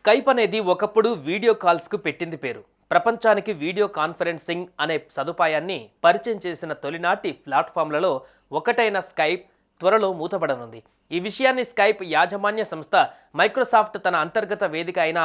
Skype అనేది ఒకప్పుడు video కాల్స్కు పెట్టింది పేరు. ప్రపంచానికి వీడియో కాన్ఫరెన్సింగ్ అనే సదుపాయాన్ని పరిచయం చేసిన తొలినాటి ప్లాట్ఫామ్లలో ఒకటైన స్కైప్ త్వరలో మూతపడనుంది. ఈ విషయాన్ని స్కైప్ యాజమాన్య సంస్థ మైక్రోసాఫ్ట్ తన అంతర్గత వేదిక అయిన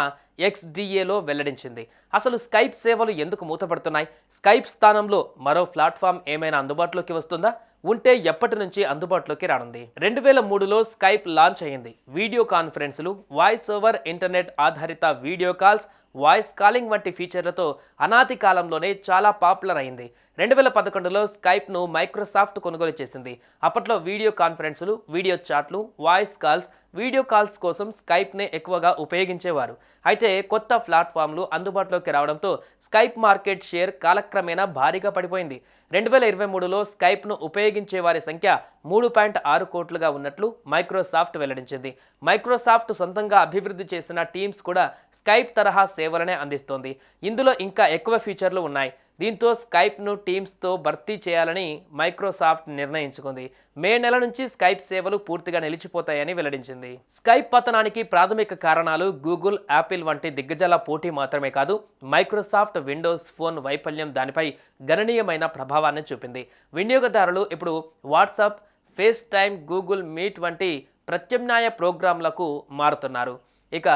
XDAలో వెల్లడించింది. అసలు స్కైప్ సేవలు ఎందుకు మూతపడుతున్నాయి? స్కైప్ స్థానంలో మరో ప్లాట్ఫామ్ ఏమైనా అందుబాటులోకి వస్తుందా? ఉంటే ఎప్పటి నుంచి అందుబాటులోకి రానుంది? 2003లో స్కైప్ లాంచ్ అయింది. వీడియో కాన్ఫరెన్సులు, వాయిస్ ఓవర్ ఇంటర్నెట్ ఆధారిత వీడియో కాల్స్, వాయిస్ కాలింగ్ వంటి ఫీచర్లతో అనాది కాలంలోనే చాలా పాపులర్ అయింది. 2011లో స్కైప్ను మైక్రోసాఫ్ట్ కొనుగోలు చేసింది. అప్పట్లో వీడియో కాన్ఫరెన్సులు, వీడియో చాట్లు, వాయిస్ కాల్స్, వీడియో కాల్స్ కోసం స్కైప్నే ఎక్కువగా ఉపయోగించేవారు. అయితే కొత్త ప్లాట్ఫామ్లు అందుబాటులోకి రావడంతో స్కైప్ మార్కెట్ షేర్ కాలక్రమేణా భారీగా పడిపోయింది. 2023లో స్కైప్ను ఉపయోగించే వారి సంఖ్య 3.6 కోట్లుగా ఉన్నట్లు మైక్రోసాఫ్ట్ వెల్లడించింది. మైక్రోసాఫ్ట్ సొంతంగా అభివృద్ధి చేసిన టీమ్స్ కూడా స్కైప్ తరహా సేవలనే అందిస్తోంది. ఇందులో ఇంకా ఎక్కువ ఫీచర్లు ఉన్నాయి. దీంతో స్కైప్ను టీమ్స్తో భర్తీ చేయాలని మైక్రోసాఫ్ట్ నిర్ణయించుకుంది. మే నెల నుంచి స్కైప్ సేవలు పూర్తిగా నిలిచిపోతాయని వెల్లడించింది. స్కైప్ పతనానికి ప్రాథమిక కారణాలు గూగుల్, యాపిల్ వంటి దిగ్గజాల పోటీ మాత్రమే కాదు, మైక్రోసాఫ్ట్ విండోస్ ఫోన్ వైఫల్యం దానిపై గణనీయమైన ప్రభావాన్ని చూపింది. వినియోగదారులు ఇప్పుడు WhatsApp, face time, Google meet వంటి ప్రత్యామ్నాయ ప్రోగ్రాంలకు మారుతున్నారు. ఇక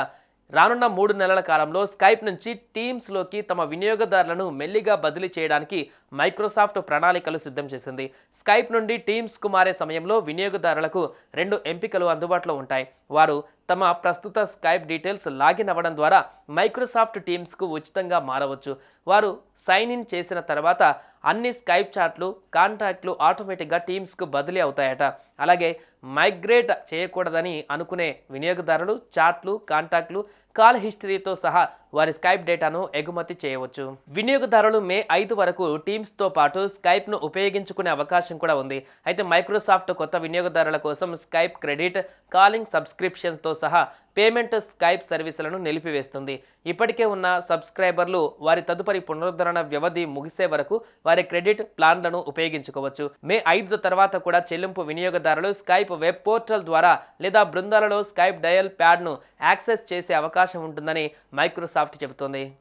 రానున్న 3 నెలల కాలంలో స్కైప్ నుంచి టీమ్స్లోకి తమ వినియోగదారులను మెల్లిగా బదిలీ చేయడానికి మైక్రోసాఫ్ట్ ప్రణాళికలు సిద్ధం చేసింది. స్కైప్ నుండి టీమ్స్కు మారే సమయంలో వినియోగదారులకు 2 ఎంపికలు అందుబాటులో ఉంటాయి. వారు తమ ప్రస్తుత స్కైప్ డీటెయిల్స్ లాగిన్ అవ్వడం ద్వారా మైక్రోసాఫ్ట్ టీమ్స్కు ఉచితంగా మారవచ్చు. వారు సైన్ ఇన్ చేసిన తర్వాత అన్ని స్కైప్ చాట్లు, కాంటాక్ట్లు ఆటోమేటిక్గా టీమ్స్కు బదిలీ అవుతాయట. అలాగే మైగ్రేట్ చేయకూడదని అనుకునే వినియోగదారులు చాట్లు, కాంటాక్ట్లు, కాల్ హిస్టరీతో సహా వారి స్కైప్ డేటాను ఎగుమతి చేయవచ్చు. వినియోగదారులు మే 5 వరకు టీమ్స్తో పాటు స్కైప్ను ఉపయోగించుకునే అవకాశం కూడా ఉంది. అయితే మైక్రోసాఫ్ట్ కొత్త వినియోగదారుల కోసం స్కైప్ క్రెడిట్, కాలింగ్ సబ్స్క్రిప్షన్తో సహా పేమెంట్ స్కైప్ సర్వీసులను నిలిపివేస్తుంది. ఇప్పటికే ఉన్న సబ్స్క్రైబర్లు వారి తదుపరి పునరుద్ధరణ వ్యవధి ముగిసే వరకు వారి క్రెడిట్ ప్లాన్లను ఉపయోగించుకోవచ్చు. మే 5 తర్వాత కూడా చెల్లింపు వినియోగదారులు స్కైప్ వెబ్ పోర్టల్ ద్వారా లేదా బృందాలలో స్కైప్ డయల్ ప్యాడ్ను యాక్సెస్ చేసే అవకాశం ఉంటుందని మైక్రోసాఫ్ట్ చెబుతోంది.